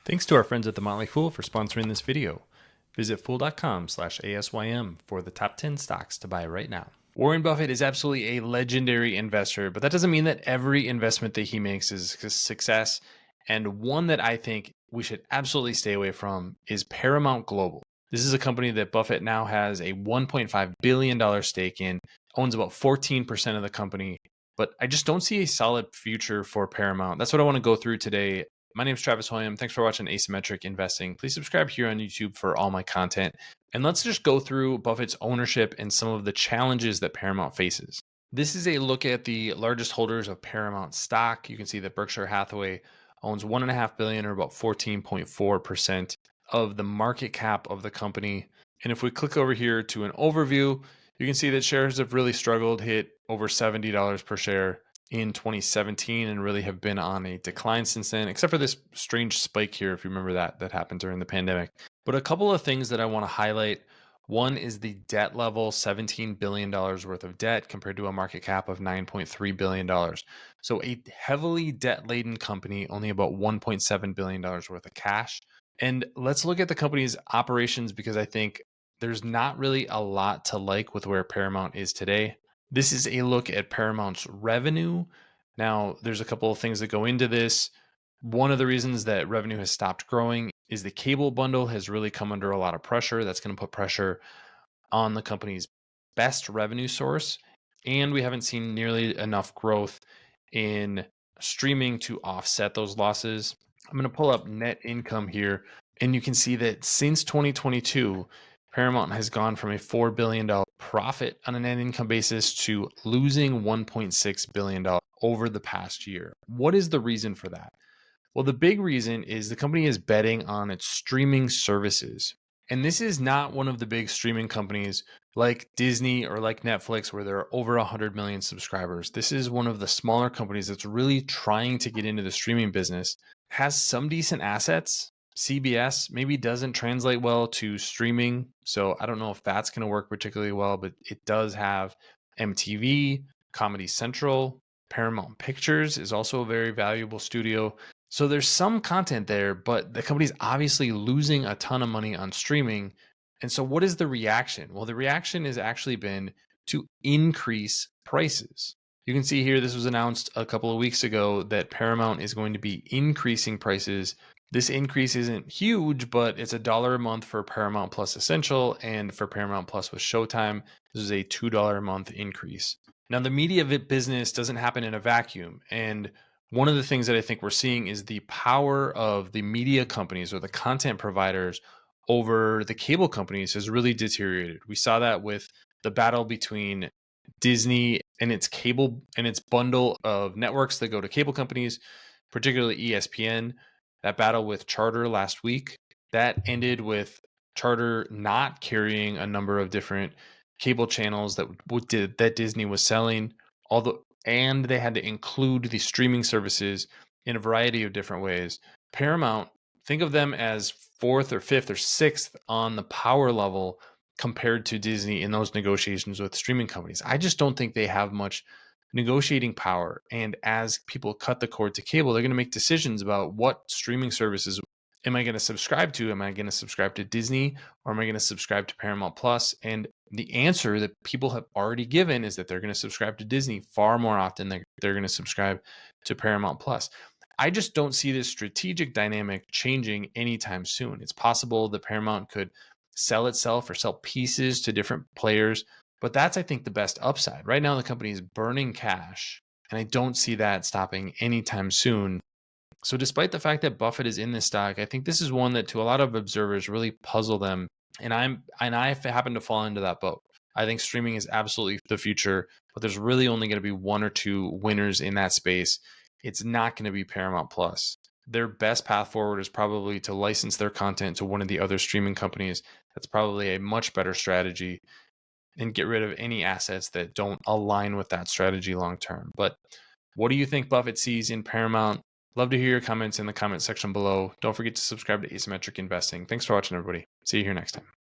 Thanks to our friends at The Motley Fool for sponsoring this video. Visit fool.com/ASYM for the top 10 stocks to buy right now. Warren Buffett is absolutely a legendary investor, but that doesn't mean that every investment that he makes is a success. And one that I think we should absolutely stay away from is Paramount Global. This is a company that Buffett now has a $1.5 billion stake in, owns about 14% of the company, but I just don't see a solid future for Paramount. That's what I want to go through today. My name is Travis Hoyam. Thanks for watching Asymmetric Investing. Please subscribe here on YouTube for all my content. And let's just go through Buffett's ownership and some of the challenges that Paramount faces. This is a look at the largest holders of Paramount stock. You can see that Berkshire Hathaway owns $1.5 billion, or about 14.4% of the market cap of the company. And if we click over here to an overview, you can see that shares have really struggled, hit over $70 per share in 2017 and really have been on a decline since then, except for this strange spike here, if you remember that happened during the pandemic. But a couple of things that I want to highlight. One is the debt level, $17 billion worth of debt compared to a market cap of $9.3 billion. So a heavily debt-laden company, only about $1.7 billion worth of cash. And let's look at the company's operations, because I think there's not really a lot to like with where Paramount is today. This is a look at Paramount's revenue. Now, there's a couple of things that go into this. One of the reasons that revenue has stopped growing is the cable bundle has really come under a lot of pressure. That's going to put pressure on the company's best revenue source. And we haven't seen nearly enough growth in streaming to offset those losses. I'm going to pull up net income here, and you can see that since 2022, Paramount has gone from a $4 billion profit on a net income basis to losing $1.6 billion over the past year. What is the reason for that? Well, the big reason is the company is betting on its streaming services. And this is not one of the big streaming companies like Disney or like Netflix, where there are over 100 million subscribers. This is one of the smaller companies that's really trying to get into the streaming business, has some decent assets. CBS maybe doesn't translate well to streaming, so I don't know if that's going to work particularly well, but it does have MTV, Comedy Central, Paramount Pictures is also a very valuable studio. So there's some content there, but the company's obviously losing a ton of money on streaming. And so what is the reaction? Well, the reaction has actually been to increase prices. You can see here, this was announced a couple of weeks ago that Paramount is going to be increasing prices. This increase isn't huge, but it's $1 a month for Paramount Plus Essential, and for Paramount Plus with Showtime, this is a $2 a month increase. Now, the media business doesn't happen in a vacuum, and one of the things that I think we're seeing is the power of the media companies or the content providers over the cable companies has really deteriorated. We saw that with the battle between Disney and its cable and its bundle of networks that go to cable companies, particularly ESPN. That battle with Charter last week, that ended with Charter not carrying a number of different cable channels that Disney was selling, and they had to include the streaming services in a variety of different ways. Paramount, think of them as fourth or fifth or sixth on the power level compared to Disney in those negotiations with streaming companies. I just don't think they have much negotiating power. And as people cut the cord to cable, they're going to make decisions about what streaming services am I going to subscribe to? Am I going to subscribe to Disney, or am I going to subscribe to Paramount Plus? And the answer that people have already given is that they're going to subscribe to Disney far more often than they're going to subscribe to Paramount Plus. I just don't see this strategic dynamic changing anytime soon. It's possible that Paramount could sell itself or sell pieces to different players, but that's, I think, the best upside. Right now, the company is burning cash, and I don't see that stopping anytime soon. So despite the fact that Buffett is in this stock, I think this is one that to a lot of observers really puzzle them. And I happen to fall into that boat. I think streaming is absolutely the future, but there's really only going to be one or two winners in that space. It's not going to be Paramount Plus. Their best path forward is probably to license their content to one of the other streaming companies. That's probably a much better strategy, and get rid of any assets that don't align with that strategy long term. But what do you think Buffett sees in Paramount? Love to hear your comments in the comment section below. Don't forget to subscribe to Asymmetric Investing. Thanks for watching, everybody. See you here next time.